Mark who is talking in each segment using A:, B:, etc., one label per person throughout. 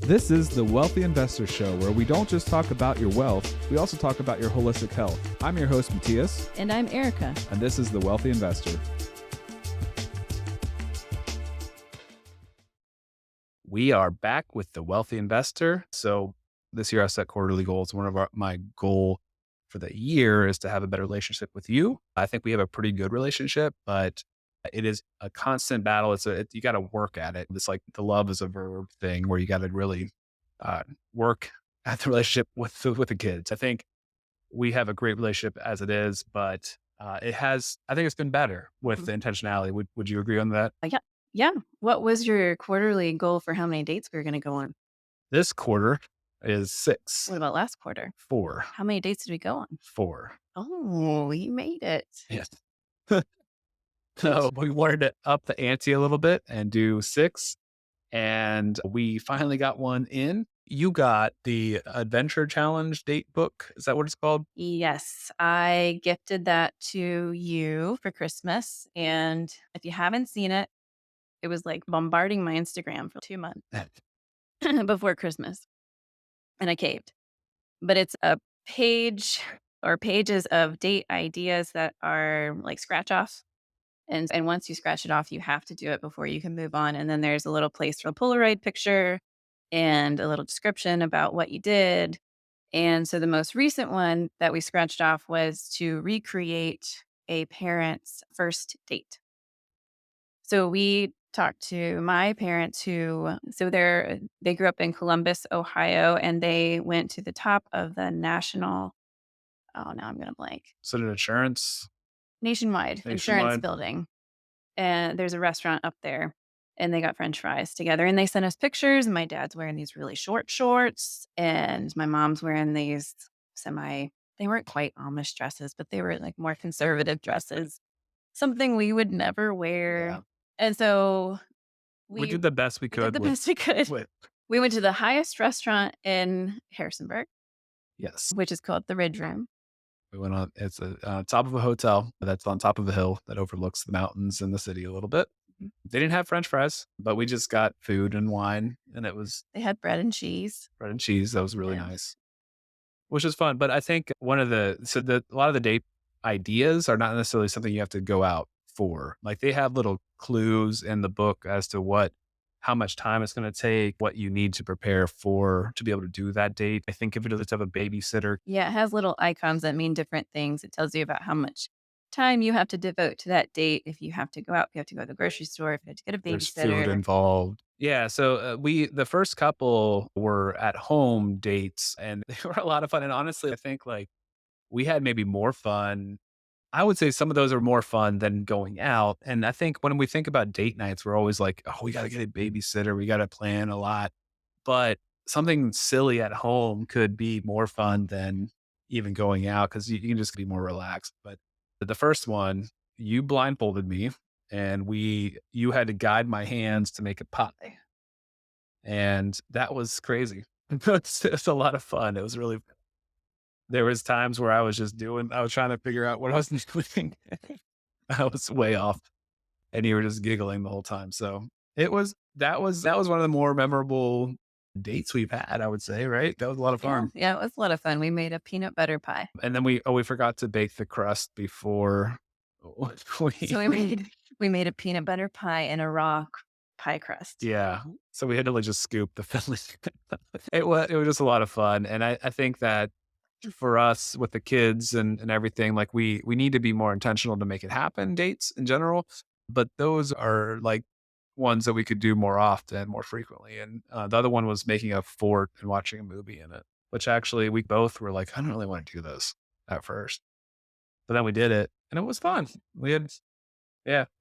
A: This is the Wealthy Investor Show, where we don't just talk about your wealth, we also talk about your holistic health. I'm your host, Matthias.
B: And I'm Erica.
A: And this is the Wealthy Investor. We are back with the Wealthy Investor. So this year I set quarterly goals. One of my goal for the year is to have a better relationship with you. I think we have a pretty good relationship, but it is a constant battle. You got to work at it. It's like the love is a verb thing where you got to really work at the relationship with the kids. I think we have a great relationship as it is, but I think it's been better with the intentionality. Would you agree on that?
B: Yeah. What was your quarterly goal for how many dates we were going to go on?
A: This quarter is 6.
B: What about last quarter?
A: 4.
B: How many dates did we go on?
A: 4.
B: Oh, you made it.
A: Yes. So we wanted to up the ante a little bit and do 6. And we finally got one in. You got the Adventure Challenge date book. Is that what it's called?
B: Yes, I gifted that to you for Christmas. And if you haven't seen it, it was like bombarding my Instagram for 2 months before Christmas. And I caved. But it's a page or pages of date ideas that are like scratch offs. And once you scratch it off, you have to do it before you can move on. And then there's a little place for a Polaroid picture and a little description about what you did. And so the most recent one that we scratched off was to recreate a parent's first date. So we talked to my parents they grew up in Columbus, Ohio, and they went to the top of the national, oh, now I'm going to blank,
A: Is it an insurance?
B: nationwide insurance building. And there's a restaurant up there, and they got French fries together, and they sent us pictures. My dad's wearing these really short shorts, and my mom's wearing these they weren't quite Amish dresses, but they were like more conservative dresses, something we would never wear.
A: Yeah.
B: And so
A: We did the best we could.
B: We went to the highest restaurant in Harrisonburg.
A: Yes.
B: Which is called the Ridge Room.
A: We went on, it's a top of a hotel that's on top of a hill that overlooks the mountains and the city a little bit. They didn't have French fries, but we just got food and wine, and
B: they had bread and cheese.
A: That was really nice, which is fun. But I think a lot of the date ideas are not necessarily something you have to go out for. Like they have little clues in the book as to how much time it's going to take, what you need to prepare to be able to do that date. I think if it doesn't have a babysitter.
B: Yeah, it has little icons that mean different things. It tells you about how much time you have to devote to that date. If you have to go out, if you have to go to the grocery store, if you have to get a babysitter.
A: There's food involved. Yeah. So the first couple were at home dates, and they were a lot of fun. And honestly, I think like we had maybe more fun. I would say some of those are more fun than going out. And I think when we think about date nights, we're always like, oh, we got to get a babysitter. We got to plan a lot. But something silly at home could be more fun than even going out because you can just be more relaxed. But the first one, you blindfolded me and you had to guide my hands to make a pie. And that was crazy. It's a lot of fun. It was really fun. There was times where I was trying to figure out what I was doing. I was way off and you were just giggling the whole time. So that was one of the more memorable dates we've had, I would say, right? That was a lot of fun.
B: Yeah, it was a lot of fun. We made a peanut butter pie.
A: And then we forgot to bake the crust before
B: we made a peanut butter pie and a raw pie crust.
A: Yeah. So we had to just scoop the filling. It was just a lot of fun. And I think that for us with the kids and everything, like we need to be more intentional to make it happen, dates in general. But those are like ones that we could do more often, more frequently. And the other one was making a fort and watching a movie in it, which actually we both were like, I don't really want to do this at first. But then we did it and it was fun. It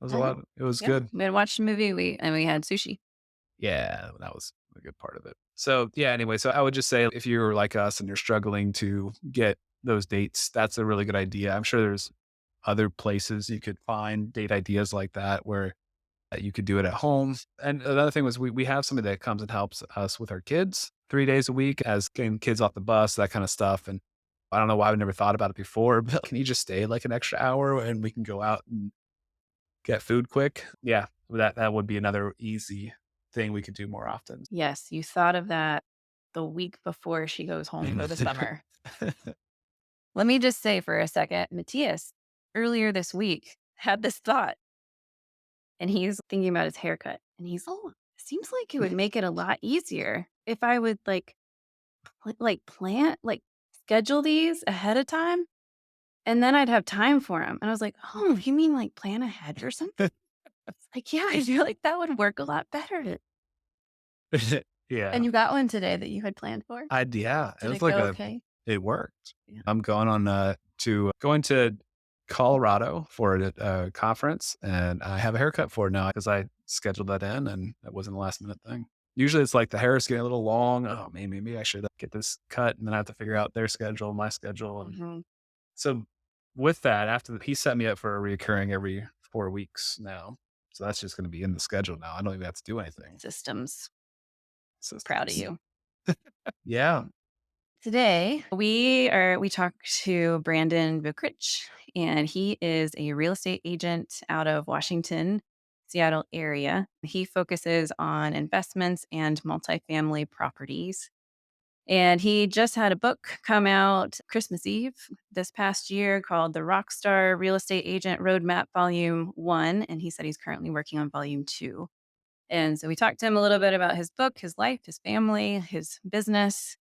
A: was a lot. It was good.
B: We had watched a movie and we had sushi.
A: Yeah, that was a good part of it. So anyway, so I would just say if you're like us and you're struggling to get those dates, that's a really good idea. I'm sure there's other places you could find date ideas like that where you could do it at home. And another thing was we have somebody that comes and helps us with our kids 3 days a week as getting kids off the bus, that kind of stuff. And I don't know why I've never thought about it before, but can you just stay like an extra hour and we can go out and get food quick? Yeah, that would be another easy thing we could do more often.
B: Yes, you thought of that the week before she goes home for the summer. Let me just say for a second, Matthias, earlier this week, had this thought, and he's thinking about his haircut. And he's, oh, seems like it would make it a lot easier if I would plan, schedule these ahead of time, and then I'd have time for him. And I was like, oh, you mean like plan ahead or something? Like, yeah, I feel like that would work a lot better.
A: Yeah.
B: And you got one today that you had planned for?
A: Yeah, it
B: Did
A: was
B: it
A: like
B: go
A: a
B: okay?
A: it worked.
B: Yeah.
A: I'm going on, going to Colorado for a conference, and I have a haircut for it now because I scheduled that in, and that wasn't a last minute thing. Usually, it's like the hair is getting a little long. Oh, man, maybe I should get this cut, and then I have to figure out their schedule, my schedule, and
B: Mhm.
A: so with that, he set me up for a reoccurring every 4 weeks now. So that's just gonna be in the schedule now. I don't even have to do anything.
B: Systems. Proud of
A: Systems.
B: you.
A: Yeah.
B: Today, we talked to Brandon Vukelich, and he is a real estate agent out of Washington, Seattle area. He focuses on investments and multifamily properties. And he just had a book come out Christmas Eve this past year called The Rockstar Real Estate Agent Roadmap Volume 1. And he said he's currently working on Volume 2. And so we talked to him a little bit about his book, his life, his family, his business,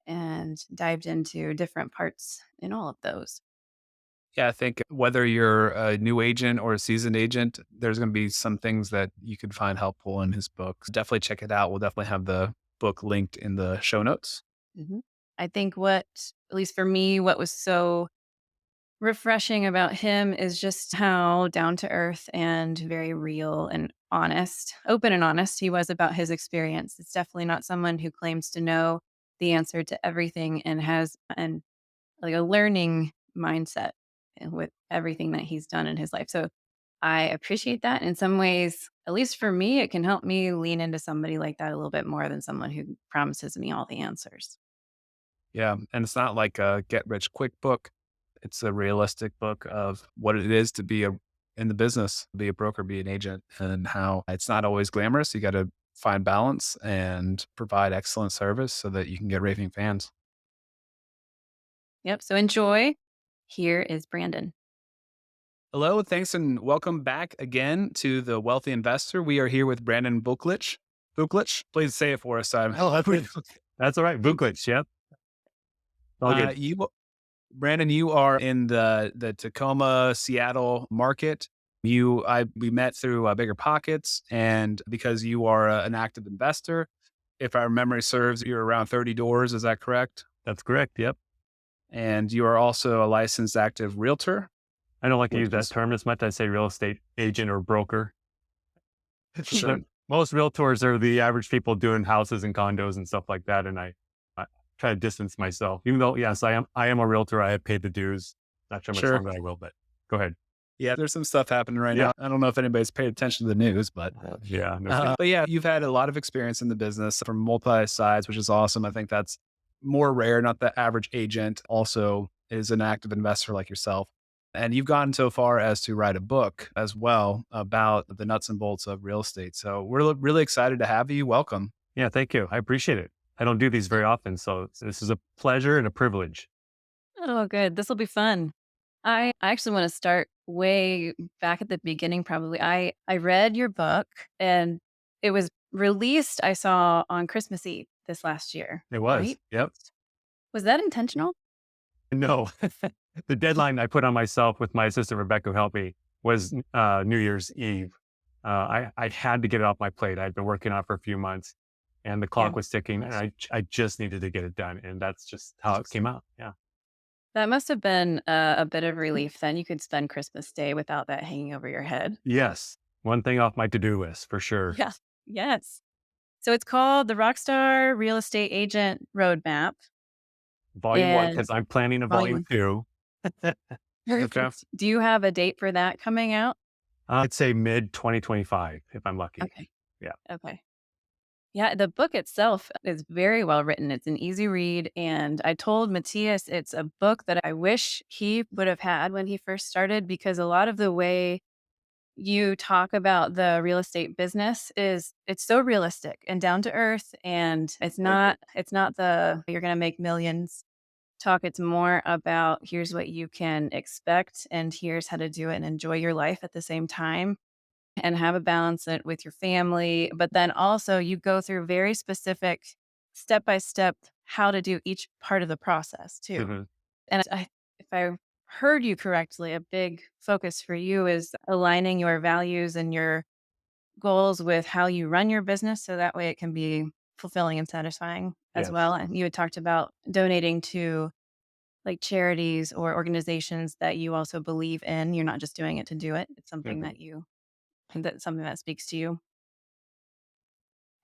B: and dived into different parts in all of those.
A: Yeah, I think whether you're a new agent or a seasoned agent, there's going to be some things that you could find helpful in his book. Definitely check it out. We'll definitely have the book linked in the show notes.
B: Mhm. I think at least for me, what was so refreshing about him is just how down to earth and very real and honest, open and honest he was about his experience. It's definitely not someone who claims to know the answer to everything and has like a learning mindset with everything that he's done in his life. So I appreciate that. In some ways, at least for me, it can help me lean into somebody like that a little bit more than someone who promises me all the answers.
A: Yeah. And it's not like a get rich quick book. It's a realistic book of what it is to be in the business, be a broker, be an agent, and how it's not always glamorous. You got to find balance and provide excellent service so that you can get raving fans.
B: Yep. So enjoy. Here is Brandon.
A: Hello, thanks, and welcome back again to the Wealthy Investor. We are here with Brandon Vukelich. Vukelich, please say it for us.
C: Oh, that's all right. Vukelich, yep. All good.
A: you, Brandon, you are in the Tacoma, Seattle market. We met through Bigger Pockets, and because you are an active investor, if our memory serves, you're around 30 doors. Is that correct?
C: That's correct. Yep.
A: And you are also a licensed active realtor,
C: I don't like to
A: which
C: use that
A: is
C: term as much. I say real estate agent or broker.
A: sure.
C: Most realtors are the average people doing houses and condos and stuff like that. And I try to distance myself, even though, yes, I am a realtor. I have paid the dues. Not sure how much
A: Sure.
C: longer I will, but go ahead.
A: Yeah, there's some stuff happening right
C: Yeah.
A: now. I don't know if anybody's paid attention to the news, but
C: Yeah. No kidding.
A: but yeah, you've had a lot of experience in the business from multi sides, which is awesome. I think that's more rare. Not the average agent also is an active investor like yourself. And you've gone so far as to write a book as well about the nuts and bolts of real estate. So we're really excited to have you. Welcome.
C: Yeah. Thank you. I appreciate it. I don't do these very often. So this is a pleasure and a privilege.
B: Oh, good. This will be fun. I actually want to start way back at the beginning, probably. I read your book and it was released, I saw on Christmas Eve this last year,
C: It was.
B: right?
C: Yep.
B: Was that intentional?
C: No, the deadline I put on myself with my assistant, Rebecca, who helped me, was New Year's Eve. I had to get it off my plate. I'd been working on it for a few months and the
B: Yeah.
C: clock was ticking and I just needed to get it done. And that's just how it came out. Yeah.
B: That must have been a bit of relief then. You could spend Christmas Day without that hanging over your head.
C: Yes. One thing off my to-do list for sure.
B: Yeah. Yes. So it's called the Rockstar Real Estate Agent Roadmap.
C: Volume one,
B: And
C: because I'm planning a
B: volume
C: volume
B: one.
C: two.
A: Okay.
B: Perfect. Do you have a date for that coming out?
C: I'd say mid 2025 if I'm lucky.
B: Okay.
C: Yeah.
B: Okay. Yeah, the book itself is very well written. It's an easy read. And I told Matthias it's a book that I wish he would have had when he first started because a lot of the way you talk about the real estate business is it's so realistic and down to earth, and it's not the you're going to make millions talk. It's more about here's what you can expect and here's how to do it and enjoy your life at the same time and have a balance it with your family. But then also you go through very specific step by step how to do each part of the process too.
C: Mhm.
B: And if I heard you correctly, a big focus for you is aligning your values and your goals with how you run your business so that way it can be fulfilling and satisfying as
C: Yes.
B: well. And you had talked about donating to like charities or organizations that you also believe in. You're not just doing it to do it. It's something
C: Mhm.
B: that that's something that speaks to you.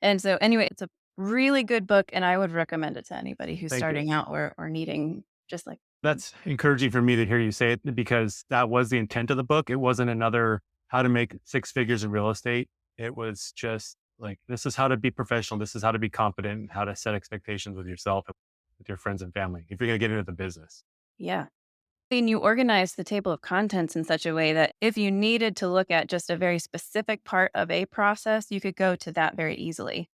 B: And so anyway, it's a really good book and I would recommend it to anybody who's
C: Thank you.
B: starting out or needing just like
C: That's encouraging for me to hear you say it because that was the intent of the book. It wasn't another how to make six figures in real estate. It was just like, this is how to be professional. This is how to be competent, how to set expectations with yourself, with your friends and family if you're going to get into the business.
B: yeah. And you organize the table of contents in such a way that if you needed to look at just a very specific part of a process, you could go to that very easily.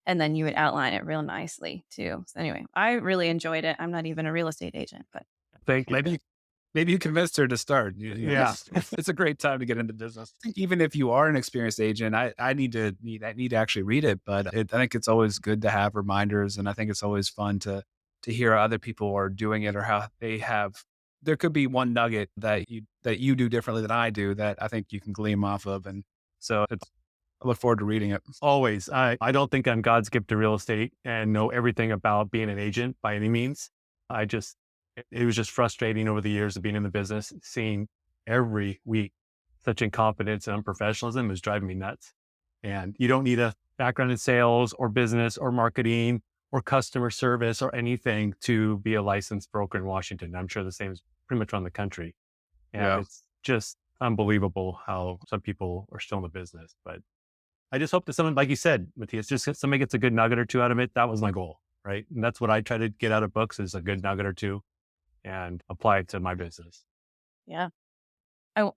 B: And then you would outline it real nicely too. So anyway, I really enjoyed it. I'm not even a real estate agent, but
C: Thank you.
A: Maybe you convinced her to start.
C: Yeah.
A: It's a great time to get into business. Even if you are an experienced agent, I need to actually read it, but I think it's always good to have reminders, and I think it's always fun to hear how other people are doing it or how they have. There could be one nugget that you do differently than I do that I think you can glean off of, and so
C: It's
A: I look forward to reading it.
C: always, I don't think I'm God's gift to real estate and know everything about being an agent by any means. I just, it was just frustrating over the years of being in the business, seeing every week such incompetence and unprofessionalism is driving me nuts. And you don't need a background in sales or business or marketing or customer service or anything to be a licensed broker in Washington. I'm sure the same is pretty much around the country. And
A: Yeah.
C: it's just unbelievable how some people are still in the business. But I just hope that someone, like you said, Matthias, just somebody gets a good nugget or two out of it. That was my goal, right? And that's what I try to get out of books is a good nugget or two and apply it to my business.
B: yeah.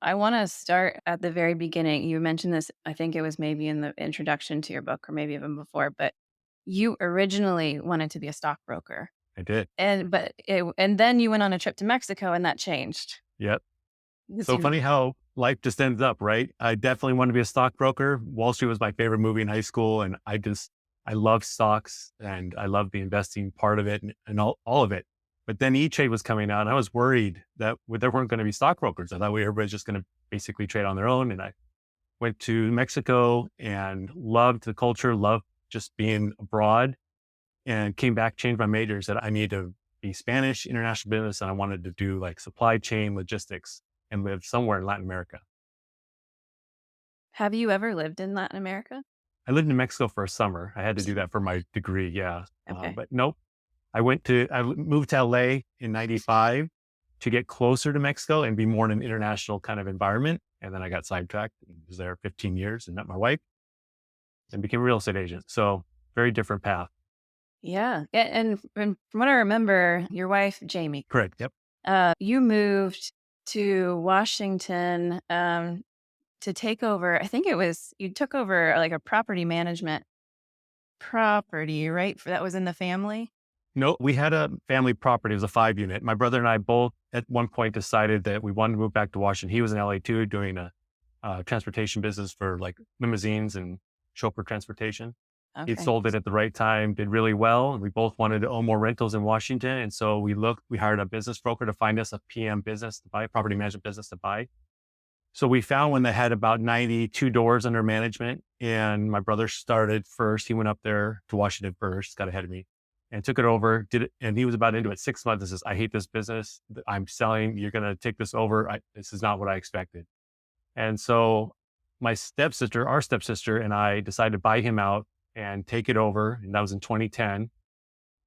B: I want to start at the very beginning. You mentioned this, I think it was maybe in the introduction to your book or maybe even before, but you originally wanted to be a stockbroker.
C: I did.
B: And then you went on a trip to Mexico and that changed.
C: Yep.
B: Because
C: So
B: you
C: funny how life just ends up, right? I definitely wanted to be a stockbroker. Wall Street was my favorite movie in high school. And I love stocks and I love the investing part of it and all of it. But then E-Trade was coming out and I was worried that there weren't going to be stockbrokers. I thought everybody's just going to basically trade on their own. And I went to Mexico and loved the culture, loved just being abroad and came back, changed my majors that I needed to be Spanish, international business. And I wanted to do like supply chain logistics and live somewhere in Latin America.
B: have you ever lived in Latin America?
C: I lived in Mexico for a summer. I had to do that for my degree. Yeah.
B: Okay.
C: But nope. I moved to LA in 95 to get closer to Mexico and be more in an international kind of environment. And then I got sidetracked and was there 15 years and met my wife and became a real estate agent. So very different path.
B: Yeah. And from what I remember, your wife, Jamie,
C: Correct. Yep.
B: you moved to Washington to take over. I think it was you took over like a property management property, right? For that was in the family.
C: No, we had a family property. It was a 5 unit. My brother and I both at one point decided that we wanted to move back to Washington. He was in LA too, doing a transportation business for like limousines and chauffeur transportation. He'd
B: Okay.
C: sold it at the right time, did really well. And we both wanted to own more rentals in Washington. And so we hired a business broker to find us a PM business to buy, property management business to buy. So we found one that had about 92 doors under management. And my brother started first. He went up there to Washington first, got ahead of me and took it over, did it. And he was about into it 6 months and says, I hate this business. I'm selling. You're going to take this over. This is not what I expected. And so our stepsister and I decided to buy him out and take it over. And that was in 2010.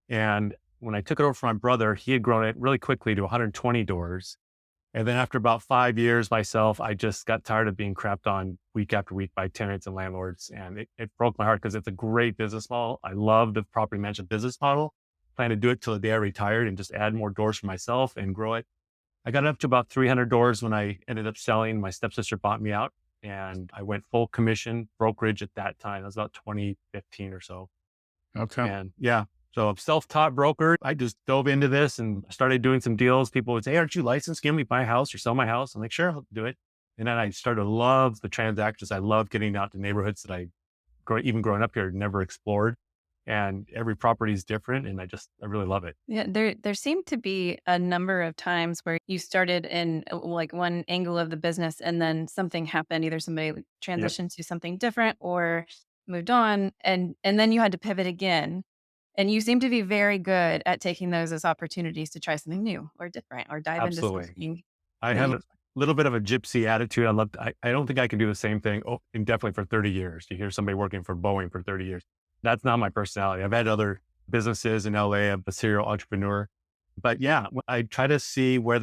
C: And when I took it over from my brother, he had grown it really quickly to 120 doors. And then after about 5 years myself, I just got tired of being crapped on week after week by tenants and landlords. And it broke my heart because it's a great business model. I love the property management business model. Plan to do it till the day I retired and just add more doors for myself and grow it. I got up to about 300 doors when I ended up selling. My stepsister bought me out and I went full commission brokerage at that time. That was about 2015 or so.
A: Okay.
C: And yeah, so I'm self-taught broker. I just dove into this and started doing some deals. People would say, "Hey, aren't you licensed? Can we buy a house or sell my house?" I'm like, "Sure, I'll do it." And then I started to love the transactions. I love getting out to neighborhoods that even growing up here, never explored. And every property is different. And I really love it.
B: Yeah, there seemed to be a number of times where you started in like one angle of the business and then something happened, either somebody
C: Yep,
B: transitioned to something different or moved on and then you had to pivot again. And you seem to be very good at taking those as opportunities to try something new or different or dive into
C: absolutely.
B: something
C: I
B: that
C: have
B: you
C: a little bit of a gypsy attitude. I don't think I can do the same thing. Oh, and definitely for 30 years. You hear somebody working for Boeing for 30 years. That's not my personality. I've had other businesses in LA. I'm a serial entrepreneur. But yeah, I try to see where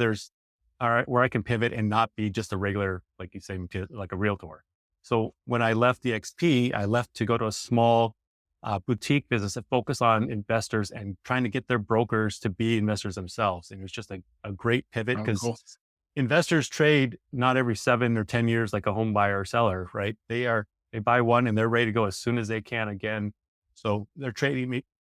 C: I can pivot and not be just a regular, like you say, like a realtor. So when I left the XP, I left to go to a small boutique business that focused on investors and trying to get their brokers to be investors themselves. And it was just a great pivot
A: Oh,
C: because
A: cool.
C: investors trade not every 7 or 10 years like a home buyer or seller, right? They buy one and they're ready to go as soon as they can again. So they're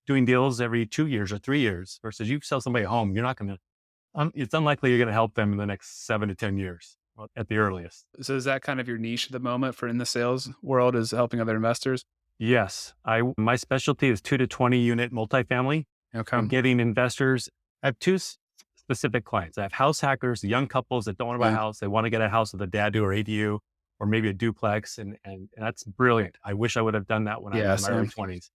C: doing deals every 2 years or 3 years versus you sell somebody a home, you're not going to, it's unlikely you're going to help them in the next 7 to 10 years at the earliest.
A: So is that kind of your niche at the moment for in the sales world is helping other investors?
C: Yes. My specialty is 2 to 20 unit multifamily
A: Okay.
C: and getting investors. I have specific clients. I have house hackers, young couples that don't want to buy a
A: Yeah.
C: house. They want to get a house with a dadu or ADU or maybe a duplex. And that's brilliant. I wish I would have done that when I was
A: Yeah,
C: in my early
A: same.
C: 20s.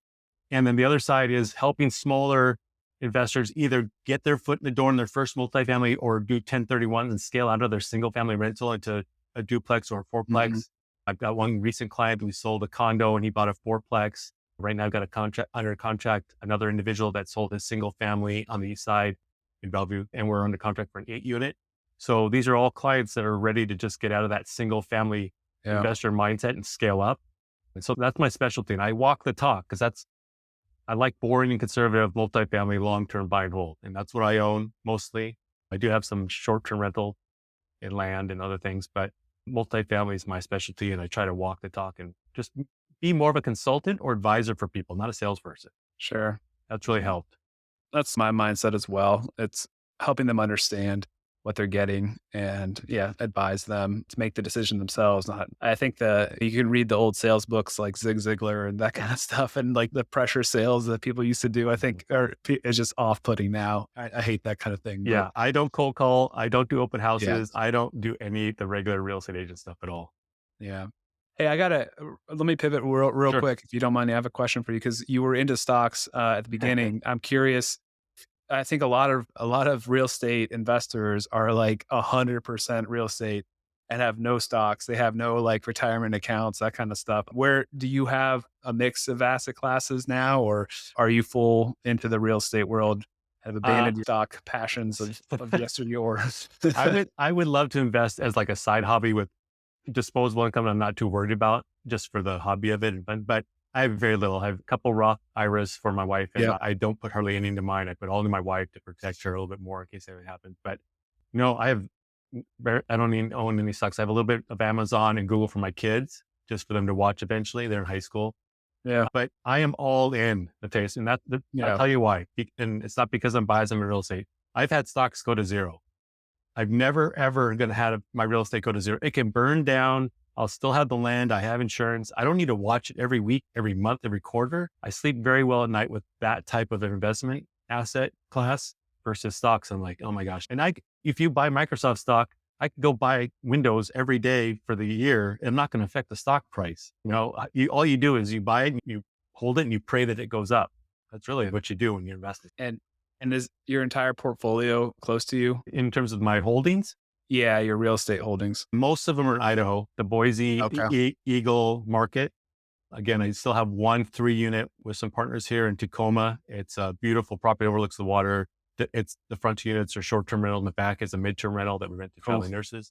C: And then the other side is helping smaller investors either get their foot in the door in their first multifamily or do 1031 and scale out of their single family rental into a duplex or a
A: Mhm.
C: fourplex. I've got one recent client who sold a condo and he bought a fourplex. Right now I've got a contract under contract, another individual that sold his single family on the east side in Bellevue, and we're under contract for an 8 unit. So these are all clients that are ready to just get out of that single family
A: Yeah.
C: investor mindset and scale up. And so that's my specialty. And I walk the talk because I like boring and conservative multifamily long-term buy and hold. And that's what I own mostly. I do have some short-term rental in land and other things, but multifamily is my specialty. And I try to walk the talk and just be more of a consultant or advisor for people, not a salesperson.
A: Sure.
C: That's really
A: Yeah.
C: helped.
A: That's my mindset as well. It's helping them understand what they're getting and yeah, advise them to make the decision themselves. Not, I think you can read the old sales books like Zig Ziglar and that kind of stuff, and like the pressure sales that people used to do. I think is just off putting now. I hate that kind of thing. But
C: Yeah. I don't cold call. I don't do open
A: yeah,
C: houses. I don't do any of the regular real estate agent stuff at all.
A: yeah. Hey, I gotta let me pivot real
C: Sure.
A: quick if you don't mind. I have a question for you because you were into stocks at the beginning. I'm curious. I think a lot of real estate investors are like 100% real estate and have no stocks. They have no like retirement accounts, that kind of stuff. Where do you have a mix of asset classes now, or are you full into the real estate world? Have
C: Uh,
A: abandoned your stock passions of yesteryear?
C: I would love to invest as like a side hobby with disposable income I'm not too worried about just for the hobby of it. But I have very little. I have a couple Roth IRAs for my wife, and
A: Yeah.
C: I don't put hardly any into mine. I put all into my wife to protect her a little bit more in case anything happens. But no, I don't even own any stocks. I have a little bit of Amazon and Google for my kids just for them to watch eventually. They're in high school.
A: Yeah.
C: But I am all in the taste. And I'll
A: Yeah.
C: tell you why. And it's not because I'm biased in real estate. I've had stocks go to zero. I've never, ever gonna have my real estate go to zero. It can burn down. I'll still have the land. I have insurance. I don't need to watch it every week, every month, every quarter. I sleep very well at night with that type of investment asset class versus stocks. I'm like, oh my gosh. And if you buy Microsoft stock, I could go buy Windows every day for the year. And I'm not going to affect the stock price. All you do is you buy it, and you hold it, and you pray that it goes up. That's really what you do when you're investing.
A: And is your entire portfolio close to you?
C: In terms of my holdings,
A: Yeah, your real estate holdings.
C: most of them are in Idaho, the Boise
A: Okay.
C: Eagle market. Again, I still have 1 3 unit with some partners here in Tacoma. It's a beautiful property, overlooks the water. It's the front units are short-term rental, and the back is a midterm rental that we rent to
A: Cool.
C: family nurses.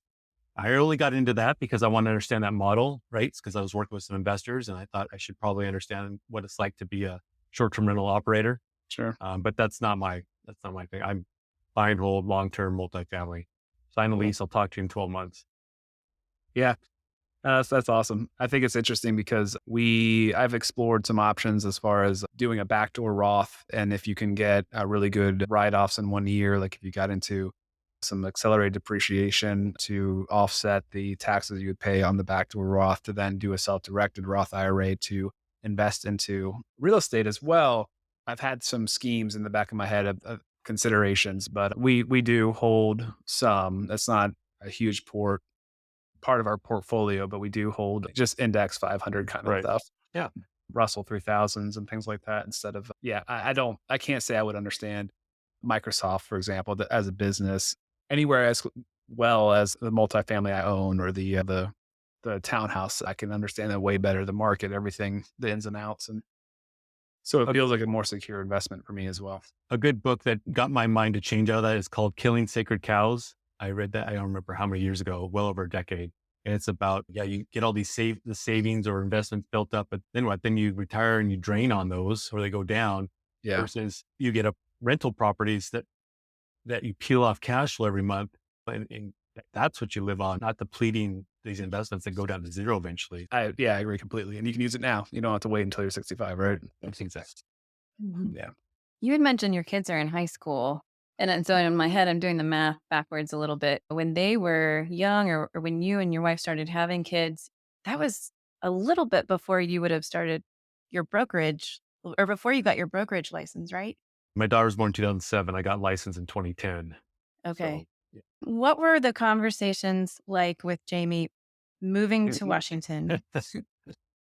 C: I only got into that because I want to understand that model, right? Because I was working with some investors and I thought I should probably understand what it's like to be a short-term rental operator.
A: Sure.
C: But that's not my thing. I'm buy and hold long-term multifamily. Sign a
A: Cool.
C: lease. I'll talk to you in 12 months.
A: Yeah. So that's awesome. I think it's interesting because I've explored some options as far as doing a backdoor Roth. And if you can get really good write offs in 1 year, like if you got into some accelerated depreciation to offset the taxes you would pay on the backdoor Roth, to then do a self directed Roth IRA to invest into real estate as well. I've had some schemes in the back of my head of considerations, but we do hold some. That's not a huge part of our portfolio, but we do hold just index 500 kind of
C: Right.
A: stuff.
C: Yeah.
A: Russell 3000s and things like that instead of, yeah, I can't say I would understand Microsoft, for example, as a business anywhere as well as the multifamily I own or the townhouse. I can understand that way better, the market, everything, the ins and outs. And so it
C: A,
A: feels like a more secure investment for me as well.
C: a good book that got my mind to change out of that is called Killing Sacred Cows. I read that, I don't remember how many years ago, well over a decade. And it's about, yeah, you get all these the savings or investments built up, but then what? Then you retire and you drain on those or they go down
A: Yeah.
C: versus you get a rental properties that you peel off cash flow every month. And that's what you live on, not depleting these investments that go down to zero eventually.
A: Yeah, I agree completely. And you can use it now. You don't have to wait until you're 65, right?
C: That's exact.
B: Mhm.
A: Yeah.
B: You had mentioned your kids are in high school. And then, so in my head, I'm doing the math backwards a little bit. When they were young, or when you and your wife started having kids, that was a little bit before you would have started your brokerage, or before you got your brokerage license, right?
C: My daughter was born in 2007. I got licensed in 2010.
B: Okay.
C: So yeah.
B: What were the conversations like with Jamie moving to Washington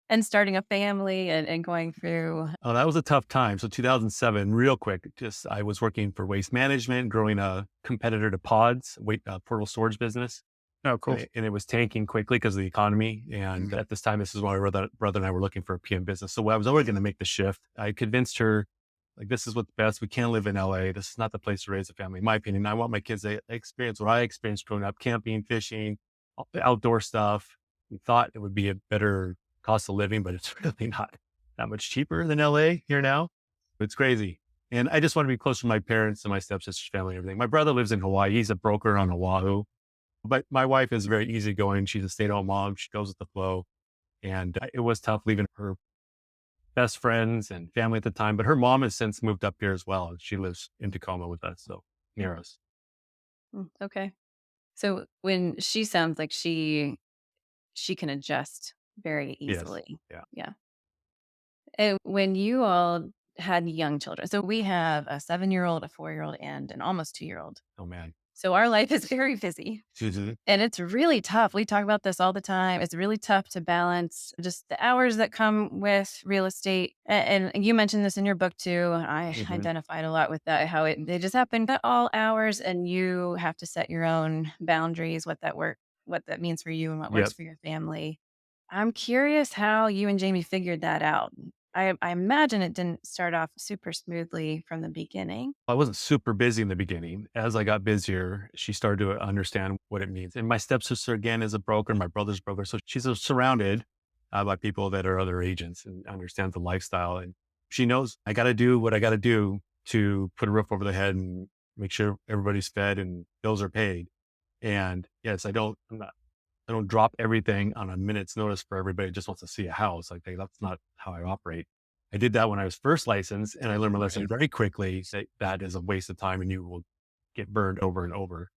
B: and starting a family, and going through?
C: Oh, that was a tough time. So 2007, real quick, just I was working for waste management, growing a competitor to Pods, portable storage business.
A: Oh, cool.
C: And it was tanking quickly because of the economy. And
A: Mhm.
C: at this time, this is when my brother and I were looking for a PM business. So I was already going to make the shift. I convinced her, like, this is what's best. We can't live in LA. This is not the place to raise a family. In my opinion, I want my kids to experience what I experienced growing up, camping, fishing, all the outdoor stuff. We thought it would be a better cost of living, but it's really not that much cheaper than LA here now. It's crazy. And I just want to be close to my parents and my stepsister's family and everything. My brother lives in Hawaii. He's a broker on Oahu. But my wife is very easygoing. She's a stay-at-home mom. She goes with the flow. And it was tough leaving her best friends and family at the time. But her mom has since moved up here as well. She lives in Tacoma with us, so near us.
B: Okay. So when she sounds like she can adjust very
C: Yes.
B: easily.
C: Yeah.
B: Yeah. And when you all had young children, so we have a 7-year-old, a 4-year-old, and an almost 2-year-old.
C: Oh man.
B: So our life is very busy.
C: Mhm.
B: And it's really tough. We talk about this all the time. It's really tough to balance just the hours that come with real estate. And you mentioned this in your book too. I
C: Mhm.
B: identified a lot with that, how they just happen at all hours, and you have to set your own boundaries, what that means for you and what works
C: Yep.
B: for your family. I'm curious how you and Jamie figured that out. I imagine it didn't start off super smoothly from the beginning.
C: I wasn't super busy in the beginning. As I got busier, she started to understand what it means. And my stepsister, again, is a broker. My brother's a broker. So she's surrounded by people that are other agents and understands the lifestyle. And she knows I got to do what I got to do to put a roof over the head and make sure everybody's fed and bills are paid. And yes, I don't drop everything on a minute's notice for everybody who just wants to see a house. Like that's not how I operate. I did that when I was first licensed and I learned my lesson
A: Right.
C: very quickly that that is a waste of time and you will get burned over and over.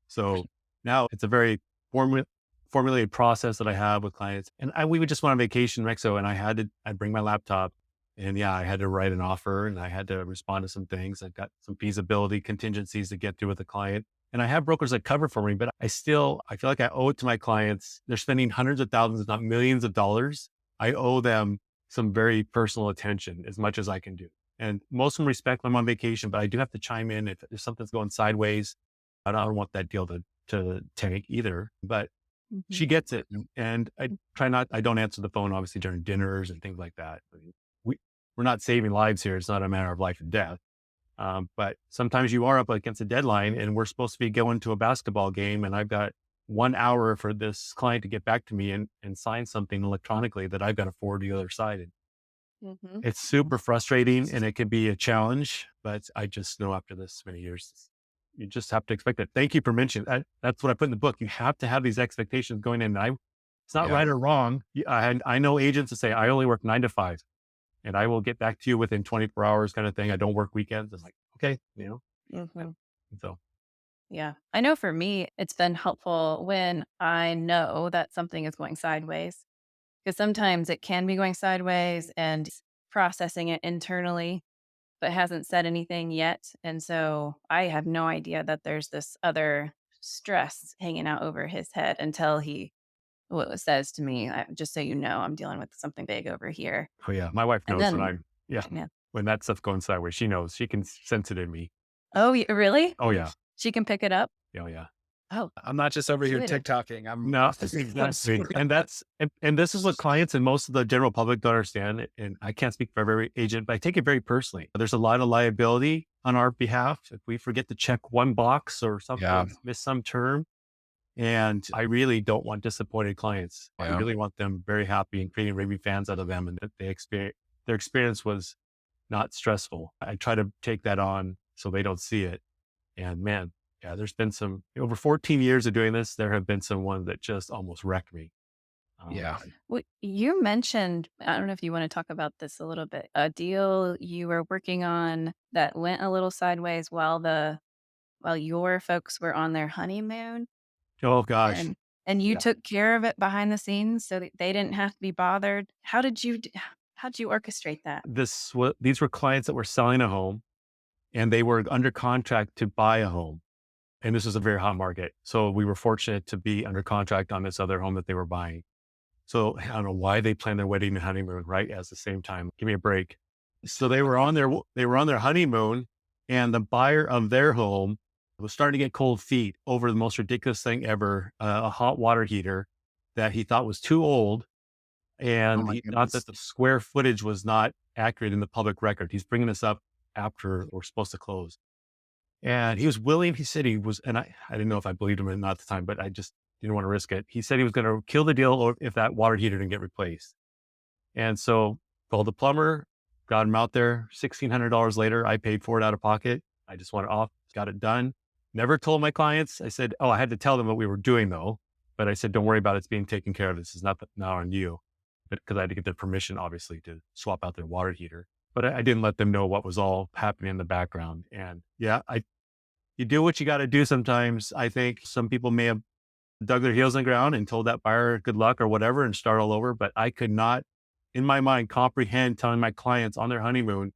C: So now it's a very formulated process that I have with clients. And we would just went on vacation in Mexico and I'd bring my laptop and yeah, I had to write an offer and I had to respond to some things. I've got some feasibility contingencies to get through with the client. And I have brokers that cover for me, but I feel like I owe it to my clients. They're spending hundreds of thousands, if not millions of dollars. I owe them some very personal attention as much as I can do. And most of them respect when I'm on vacation, but I do have to chime in if something's going sideways. I don't want that deal to tank either, but she
B: Mhm.
C: gets it. And I don't answer the phone, obviously, during dinners and things like that. I mean, we're not saving lives here. It's not a matter of life and death. But sometimes you are up against a deadline and we're supposed to be going to a basketball game and I've got 1 hour for this client to get back to me and sign something electronically that I've got to forward to the other side. And
B: Mhm.
C: it's super frustrating and it can be a challenge, but I just know after this many years, you just have to expect it. Thank you for mentioning that. That's what I put in the book. You have to have these expectations going in. And It's not
A: Yeah.
C: right or wrong. I know agents that say, I only work 9 to 5 and I will get back to you within 24 hours kind of thing. I don't work weekends. It's like, okay,
B: Mhm.
C: so
B: Yeah. I know for me, it's been helpful when I know that something is going sideways, because sometimes it can be going sideways and processing it internally, but hasn't said anything yet. And so I have no idea that there's this other stress hanging out over his head until he says to me, just so you know, I'm dealing with something big over here.
C: oh yeah, my wife
B: And
C: knows when
B: then,
C: I'm, yeah,
B: yeah.
C: when that stuff's going sideways, she knows, she can sense it in me.
B: Oh, really?
C: Oh yeah.
B: She can pick it up?
C: Oh yeah.
B: Oh,
A: I'm not just over here
B: intuitive.
A: TikToking.
C: No,
A: I'm
C: exactly.
A: super
C: And and this is what clients and most of the general public don't understand. And I can't speak for every agent, but I take it very personally. There's a lot of liability on our behalf if we forget to check one box or
A: yeah.
C: something, miss some term. And I really don't want disappointed clients. I
A: Yeah.
C: really want them very happy and creating raving fans out of them, and that their experience was not stressful. I try to take that on so they don't see it. And man, yeah, there's been some over 14 years of doing this. There have been some ones that just almost wrecked me. Um,
A: Yeah.
B: Well, you mentioned, I don't know if you want to talk about this a little bit, a deal you were working on that went a little sideways while your folks were on their honeymoon,
C: oh gosh,
B: and you
C: yeah.
B: took care of it behind the scenes so that they didn't have to be bothered. How did you orchestrate that?
C: These were clients that were selling a home and they were under contract to buy a home. And this was a very hot market. So we were fortunate to be under contract on this other home that they were buying. So I don't know why they planned their wedding and honeymoon right at the same time. Give me a break. So they were on their honeymoon, and the buyer of their home was starting to get cold feet over the most ridiculous thing ever, a hot water heater that he thought was too old,
A: Oh
C: and
A: my
C: he thought
A: goodness.
C: that the square footage was not accurate in the public record. He's bringing this up after we're supposed to close. And he was willing, he said he was, and I didn't know if I believed him or not at the time, but I just didn't want to risk it. He said he was going to kill the deal or if that water heater didn't get replaced. And so called the plumber, got him out there. $1,600 later, I paid for it out of pocket. I just went off, got it done. Never told my clients. I said, oh, I had to tell them what we were doing though. But I said, don't worry about it. It's being taken care of. This is not now on you. But because I had to get their permission, obviously, to swap out their water heater. But I didn't let them know what was all happening in the background. And yeah, you do what you got to do sometimes. I think some people may have dug their heels in the ground and told that buyer good luck or whatever and start all over. But I could not, in my mind, comprehend telling my clients on their honeymoon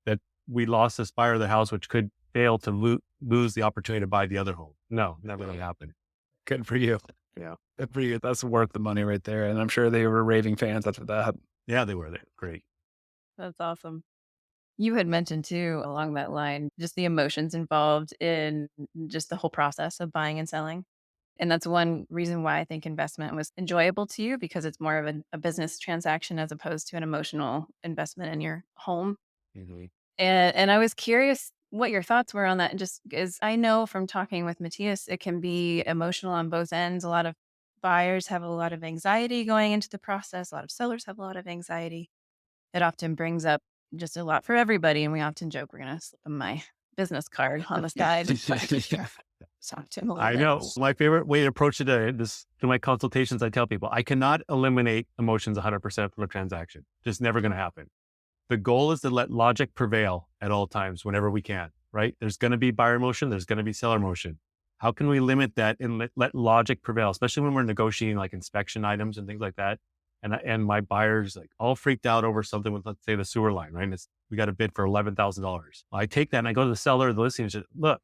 C: that we lost this buyer of the house, which could fail to lose the opportunity to buy the other home. No, never going to happen.
A: Good for you.
C: Yeah.
A: Good for you. That's worth the money right there. And I'm sure they were raving fans after that.
C: Yeah, they were there. Great.
B: That's awesome. You had mentioned too, along that line, just the emotions involved in just the whole process of buying and selling. And that's one reason why I think investment was enjoyable to you, because it's more of a business transaction as opposed to an emotional investment in your home.
C: Hmm.
B: And I was curious what your thoughts were on that. Just as I know from talking with Matthias, it can be emotional on both ends. A lot of buyers have a lot of anxiety going into the process. A lot of sellers have a lot of anxiety. It often brings up just a lot for everybody. And we often joke we're going to slip them my business card on the side.
A: Yeah.
B: Talk to him a little
C: I
B: bit.
C: know. My favorite way to approach it, to my consultations, I tell people, I cannot eliminate emotions 100% from a transaction. Just never going to happen. The goal is to let logic prevail at all times whenever we can, right? There's going to be buyer emotion. There's going to be seller emotion. How can we limit that and let logic prevail, especially when we're negotiating like inspection items and things like that? And my buyer's like all freaked out over something with, let's say, the sewer line, right? And we got a bid for $11,000. I take that and I go to the seller, the listing, and say, look,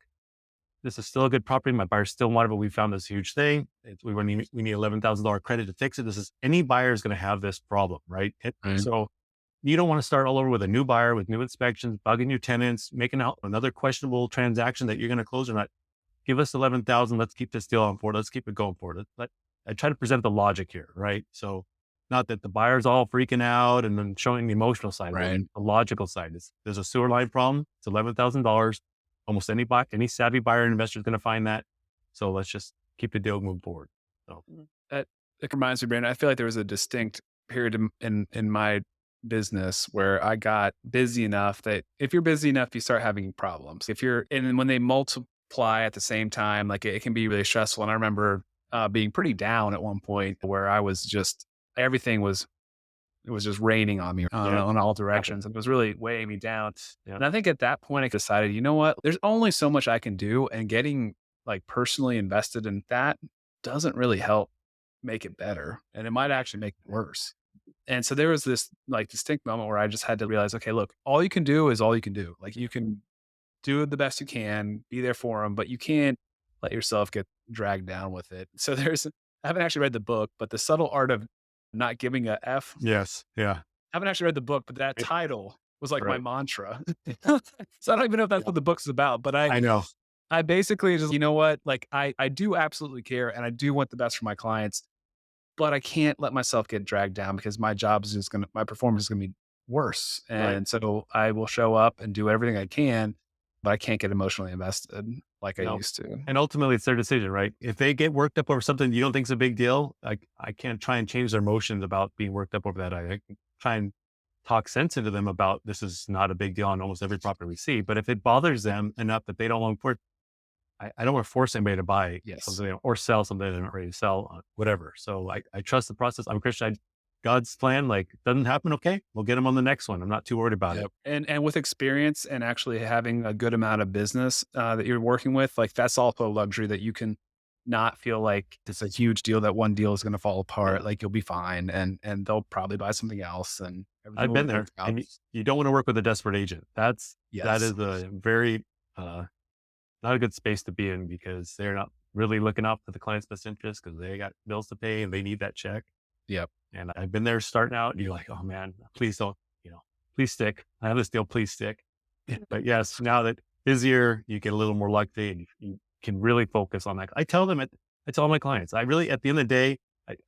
C: this is still a good property. My buyer still wanted, but we found this huge thing. We need $11,000 credit to fix it. Any buyer is going to have this problem, right?
A: Right.
C: So you don't want to start all over with a new buyer with new inspections, bugging your tenants, making out another questionable transaction that you're going to close or not. Give us 11,000. Let's keep this deal on board. Let's keep it going forward. I try to present the logic here, right? So not that the buyer's all freaking out and then showing the emotional side, but
A: Right.
C: the logical side is there's a sewer line problem. It's $11,000. Almost any savvy buyer and investor is going to find that. So let's just keep the deal moving forward. So
A: That it reminds me, Brandon, I feel like there was a distinct period in my business where I got busy enough that if you're busy enough, you start having problems. And then when they multiply at the same time, like it can be really stressful. And I remember being pretty down at one point where I was just everything was it was just raining on me
C: Yeah.
A: on all
C: Happen.
A: directions. It was really weighing me down.
C: Yeah.
A: And I think at that point, I decided, you know what? There's only so much I can do, and getting like personally invested in that doesn't really help make it better, and it might actually make it worse. And so there was this like distinct moment where I just had to realize, okay, look, all you can do is all you can do. Like you can do the best you can, be there for them, but you can't let yourself get dragged down with it. So I haven't actually read the book, but The Subtle Art of Not Giving a F.
C: Yes. Yeah.
A: I haven't actually read the book, but that
C: Right.
A: title was like my
C: Right.
A: mantra. So I don't even know if that's
C: Yeah.
A: what the book's about, but
C: I know.
A: I basically just, you know what? Like I do absolutely care and I do want the best for my clients, but I can't let myself get dragged down because my performance is gonna be worse.
C: Right.
A: And so I will show up and do everything I can, but I can't get emotionally invested like I
C: No.
A: used to.
C: And ultimately, it's their decision, right? If they get worked up over something you don't think is a big deal, I can't try and change their emotions about being worked up over that. I can try and talk sense into them about this is not a big deal on almost every property we see. But if it bothers them enough that they don't want to report, I don't want to force anybody to buy
A: Yes.
C: something or sell something they're not ready to sell, whatever. So I trust the process. I'm a Christian. God's plan, like, doesn't happen. Okay. We'll get them on the next one. I'm not too worried about it.
A: Yep. And with experience and actually having a good amount of business that you're working with, like that's also a luxury that you can not feel like it's a huge deal that one deal is going to fall apart.
C: Yeah.
A: Like you'll be fine, and they'll probably buy something else, and everything
C: I've
A: will
C: been
A: work
C: there,
A: out.
C: and you don't want to work with a desperate agent. That
A: Yes.
C: is a very uh, not a good space to be in because they're not really looking out for the client's best interest because they got bills to pay and they need that check.
A: Yep.
C: And I've been there starting out. And you're like, oh man, please don't, please stick. I have this deal, please stick. But yes, now that busier, you get a little more lucky and you can really focus on that. I tell my clients, I really, at the end of the day,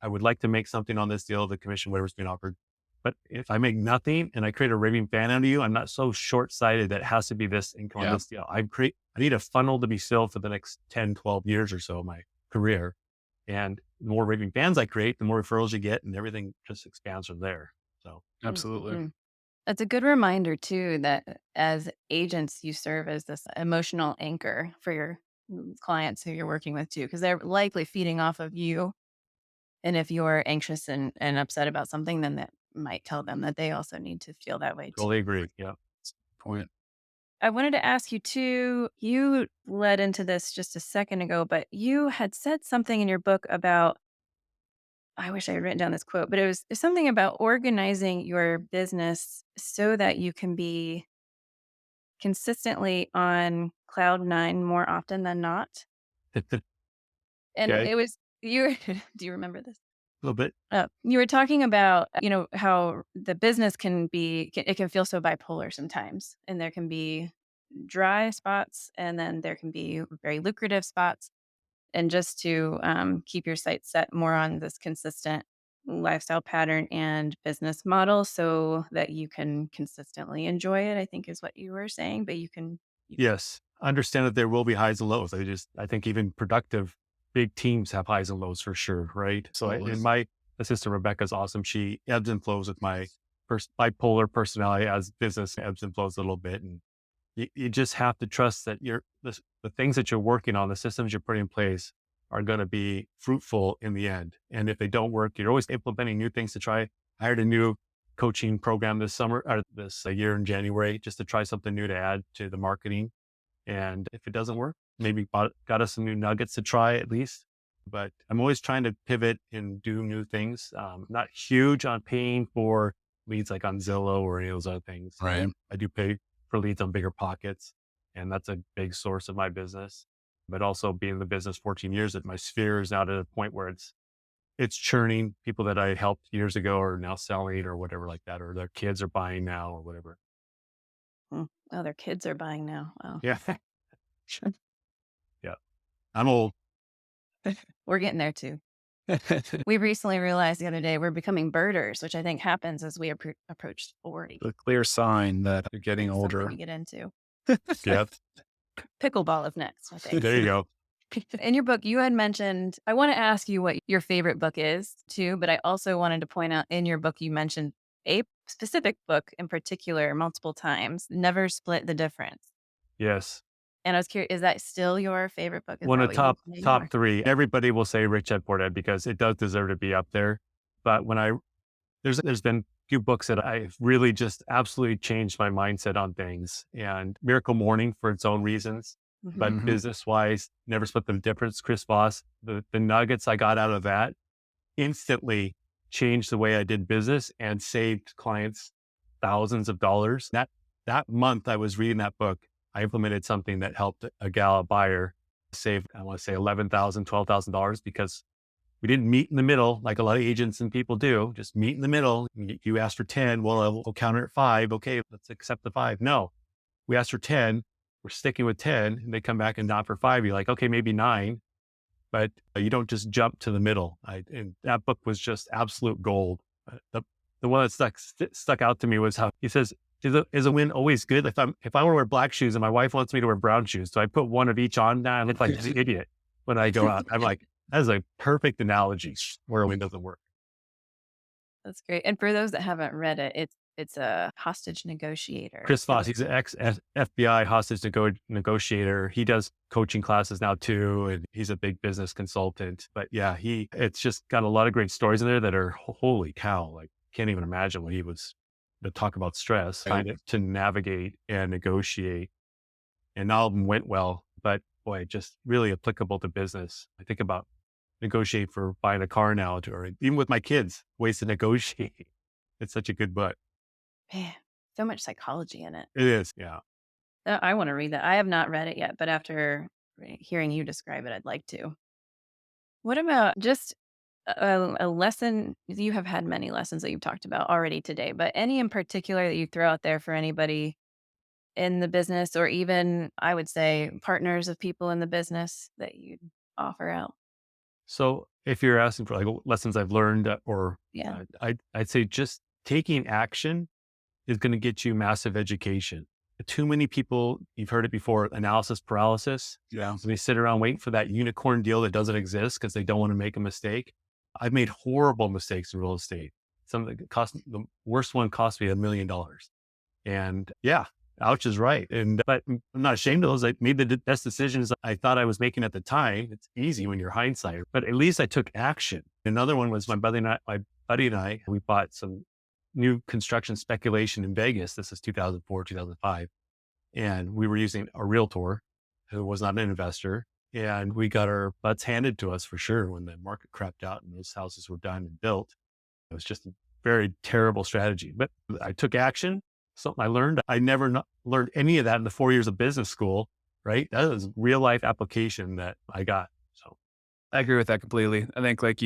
C: I would like to make something on this deal, the commission, whatever's being offered. But if I make nothing and I create a raving fan out of you, I'm not so short sighted that it has to be this income on
A: Yeah.
C: this deal. I need a funnel to be filled for the next 10, 12 years or so of my career. And the more raving fans I create, the more referrals you get and everything just expands from there. So
A: Absolutely.
B: Mhm. That's a good reminder too that as agents, you serve as this emotional anchor for your clients who you're working with too, because they're likely feeding off of you. And if you're anxious and upset about something, then that might tell them that they also need to feel that way too.
C: totally agree. Yeah.
A: Point.
B: I wanted to ask you too, you led into this just a second ago, but you had said something in your book about, I wish I had written down this quote, but it was something about organizing your business so that you can be consistently on cloud 9 more often than not. And
C: Okay.
B: it was you do you remember this?
C: A little bit.
B: You were talking about, how the business it can feel so bipolar sometimes, and there can be dry spots, and then there can be very lucrative spots. And just to keep your site set more on this consistent lifestyle pattern and business model so that you can consistently enjoy it, I think is what you were saying, but you can
C: Yes. Understand that there will be highs and lows. I think even productive big teams have highs and lows for sure. Right. So
A: Absolutely.
C: in my assistant, Rebecca's awesome. She ebbs and flows with my bipolar personality as business ebbs and flows a little bit. And you just have to trust that the things that you're working on, the systems you're putting in place are going to be fruitful in the end. And if they don't work, you're always implementing new things to try. I hired a new coaching program this summer or this year in January, just to try something new to add to the marketing. And if it doesn't work, maybe got us some new nuggets to try at least. But I'm always trying to pivot and do new things. Not huge on paying for leads like on Zillow or any of those other things.
A: Right.
C: I do pay for leads on Bigger Pockets, and that's a big source of my business. But also being in the business 14 years, that my sphere is now to the point where it's churning. People that I helped years ago are now selling or whatever like that, or their kids are buying now or whatever.
B: oh, their kids are buying now. Wow.
C: Yeah. Yeah. I'm old.
B: We're getting there too. We recently realized the other day we're becoming birders, which I think happens as we approach 40.
A: A clear sign that you're getting
B: It's something
A: older.
B: to get into.
C: Yeah.
B: Pickleball is next, I think.
C: There you go.
B: In your book, you had mentioned, I want to ask you what your favorite book is too, but I also wanted to point out in your book, you mentioned a specific book in particular multiple times, Never Split the Difference.
C: Yes.
B: And I was curious, is that still your favorite book? Is
C: One
B: that
C: of
B: what
C: the
B: you would
C: top
B: say?
C: top
B: Or
C: 3. Everybody will say Rich Dad Poor Dad because it does deserve to be up there. But when I there's been a few books that I've really just absolutely changed my mindset on things. And Miracle Morning for its own reasons, but
B: Mhm.
A: Mhm.
C: business wise, Never Split the Difference. Chris Voss, the nuggets I got out of that instantly changed the way I did business and saved clients thousands of dollars. That month I was reading that book, I implemented something that helped a buyer save, I want to say $11,000, $12,000 because we didn't meet in the middle like a lot of agents and people do. Just meet in the middle. You asked for 10. Well, I'll counter at 5. Okay, let's accept the 5. No, we asked for 10. We're sticking with 10. And they come back and not for 5. You're like, okay, maybe 9, but you don't just jump to the middle. And that book was just absolute gold. The one that stuck out to me was how he says, is a win always good? If I want to wear black shoes and my wife wants me to wear brown shoes, so I put one of each on, now I look like an idiot when I go out. I'm like, that is a perfect analogy where a win doesn't work.
B: That's great. And for those that haven't read it, it's a hostage negotiator.
C: Chris Voss, he's an ex FBI hostage negotiator. He does coaching classes now too, and he's a big business consultant. But yeah, it's just got a lot of great stories in there that are holy cow. Like, can't even imagine what he was to talk about stress,
A: Right.
C: kind of to navigate and negotiate. And all of them went well, but boy, just really applicable to business. I think about negotiate for buying a car now, or even with my kids, ways to negotiate. It's such a good book.
B: Man, so much psychology in it.
C: It is, yeah.
B: I want to read that. I have not read it yet, but after hearing you describe it, I'd like to. What about just a lesson? You have had many lessons that you've talked about already today, but any in particular that you throw out there for anybody in the business, or even I would say partners of people in the business that you'd offer out?
C: So if you're asking for like lessons I've learned, or
B: Yeah.
C: I'd say just taking action is going to get you massive education. Too many people, you've heard it before, analysis paralysis.
A: Yeah.
C: So they sit around waiting for that unicorn deal that doesn't exist because they don't want to make a mistake. I've made horrible mistakes in real estate. The worst one cost me $1 million. And yeah, ouch is right. But I'm not ashamed of those. I made the best decisions I thought I was making at the time. It's easy when you're hindsight, but at least I took action. Another one was my buddy and I, we bought some new construction speculation in Vegas. This is 2004, 2005. And we were using a realtor who was not an investor. And we got our butts handed to us for sure when the market crapped out and those houses were done and built. It was just a very terrible strategy, but I took action. Something I learned. I never learned any of that in the 4 years of business school, right? That was real life application that I got. So
A: I agree with that completely. I think like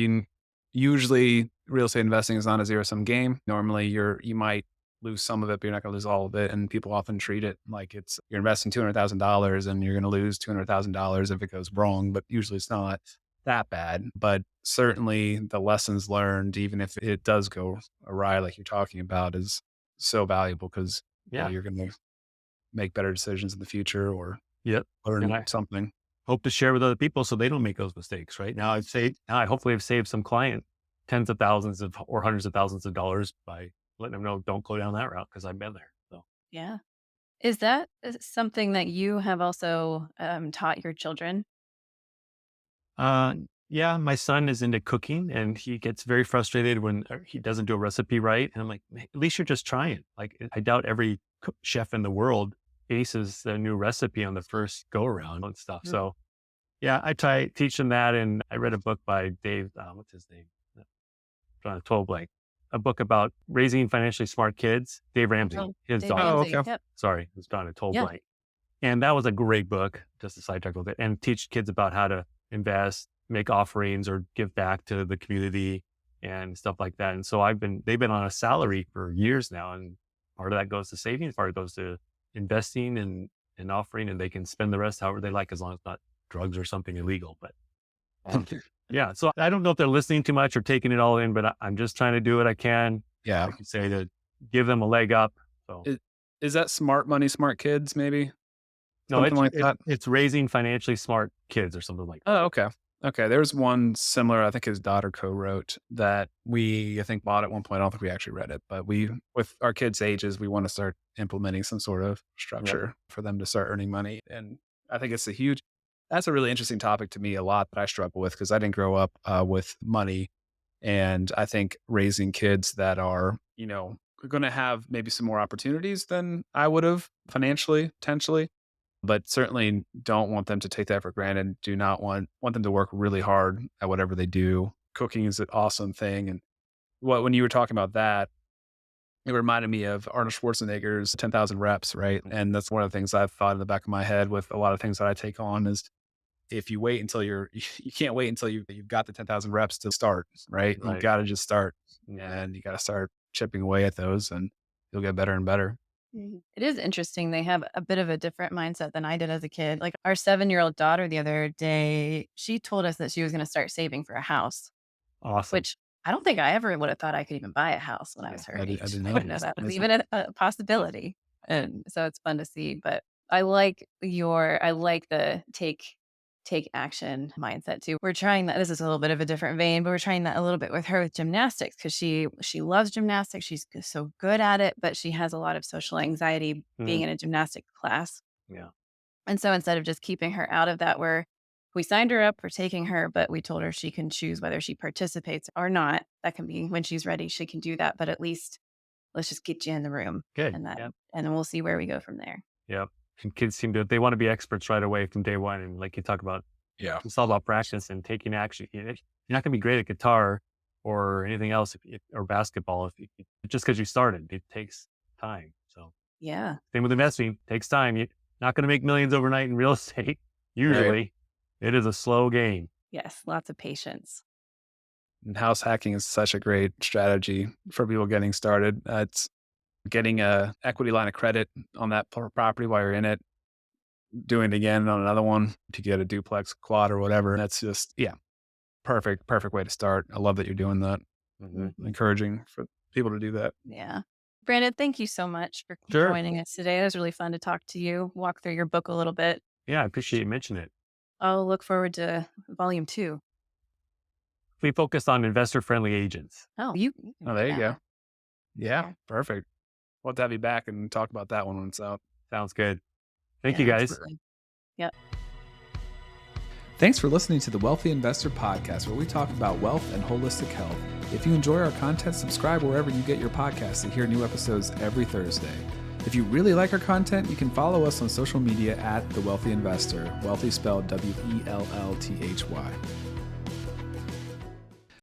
A: usually real estate investing is not a zero sum game. Normally you might lose some of it, but you're not going to lose all of it. And people often treat it like you're investing $200,000 and you're going to lose $200,000 if it goes wrong, but usually it's not that bad. But certainly the lessons learned, even if it does go awry, like you're talking about, is so valuable because
C: yeah,
A: you're going to make better decisions in the future or
C: yep. And
A: learn
C: I
A: something.
C: hope to share with other people so they don't make those mistakes. Right now, I hopefully have saved some client tens of thousands of or hundreds of thousands of dollars by letting them know don't go down that route because I've been there. So.
B: Yeah. Is that something that you have also taught your children?
C: Uh, yeah, my son is into cooking and he gets very frustrated when he doesn't do a recipe right. And I'm like, "Man, at least you're just trying." Like, I doubt every chef in the world aces their new recipe on the first go around and stuff.
B: Mm.
C: So yeah, I try teach them that. And I read a book by Dave, what's his name? Drawing a total blank. A book about raising financially smart kids. Dave Ramsey,
B: Oh,
C: his
B: Dave
C: daughter.
A: Oh,
B: Ramsey.
A: okay.
B: Yep.
C: Sorry, it was drawing a total
B: Yeah.
C: blank. And that was a great book, just to sidetrack a little bit, and teach kids about how to invest, make offerings, or give back to the community and stuff like that. And so they've been on a salary for years now. And part of that goes to savings, part of it goes to investing and offering, and they can spend the rest however they like, as long as it's not drugs or something illegal. But yeah, so I don't know if they're listening too much or taking it all in, but I'm just trying to do what I can,
A: Yeah.
C: like you say, to give them a leg up. So
A: Is that smart money, smart kids, maybe?
C: no,
A: Something like that?
C: it's raising financially smart kids or something like that.
A: Oh, okay. Okay. There's one similar, I think his daughter co-wrote that I think, bought at one point. I don't think we actually read it, but with our kids' ages, we want to start implementing some sort of
C: Yep.
A: structure for them to start earning money. And I think that's a really interesting topic to me a lot that I struggle with because I didn't grow up with money. And I think raising kids that are, going to have maybe some more opportunities than I would have financially, potentially, but certainly don't want them to take that for granted. Do not want them to work really hard at whatever they do. Cooking is an awesome thing. And when you were talking about that, it reminded me of Arnold Schwarzenegger's 10,000 reps, right? And that's one of the things I've thought in the back of my head with a lot of things that I take on is if you wait until you can't wait until you've got the 10,000 reps to start, right? You
C: Right.
A: got to just start
C: Yeah.
A: and you got to start chipping away at those and you'll get better and better.
B: It is interesting. They have a bit of a different mindset than I did as a kid. Like our 7-year-old daughter the other day, she told us that she was going to start saving for a house,
C: Awesome.
B: which I don't think I ever would have thought I could even buy a house when I
C: Yeah.
B: was her
A: I
B: age.
A: didn't
B: I
A: know.
B: didn't know that was
A: Amazing.
B: even a possibility. And so it's fun to see. But I like the take action mindset too. We're trying that. This is a little bit of a different vein, but we're trying that a little bit with her with gymnastics because she loves gymnastics. She's so good at it, but she has a lot of social anxiety being
C: Mm,
B: in a gymnastics class.
C: yeah.
B: And so instead of just keeping her out of that, we signed her up for taking her, but we told her she can choose whether she participates or not. That can be when she's ready, she can do that. But at least let's just get you in the room
C: Good.
B: and
C: Yep.
B: and then we'll see where we go from there.
C: Yep. And kids they want to be experts right away from day one. And like you talk about,
A: Yeah.
C: it's all about practice and taking action. You're not going to be great at guitar or anything else or basketball just because you started. It takes time. So
B: Yeah.
C: same with investing, takes time. You're not going to make millions overnight in real estate.
A: Right.
C: Usually, it is a slow game.
B: Yes. Lots of patience.
A: And house hacking is such a great strategy for people getting started. It's getting a equity line of credit on that property while you're in it, doing it again on another one to get a duplex, quad, or whatever. That's just, yeah, perfect way to start. I love that you're doing that.
C: Mhm.
A: Encouraging for people to do that.
B: Yeah. Brandon, thank you so much for
C: Sure.
B: joining us today. It was really fun to talk to you, walk through your book a little bit.
C: Yeah, I appreciate you mentioning it.
B: I'll look forward to volume 2.
C: We focus on investor-friendly agents.
B: Oh, you can
A: Oh,
B: do
A: there you
B: that.
A: go. Yeah,
B: Yeah.
A: perfect. We'll have to have you back and talk about that one when it's out.
C: Sounds good. Thank
B: Yeah,
C: you, guys.
B: absolutely. Yep.
A: Thanks for listening to the Wealthy Investor Podcast, where we talk about wealth and holistic health. If you enjoy our content, subscribe wherever you get your podcasts to hear new episodes every Thursday. If you really like our content, you can follow us on social media at The Wealthy Investor, wealthy spelled Wellthy.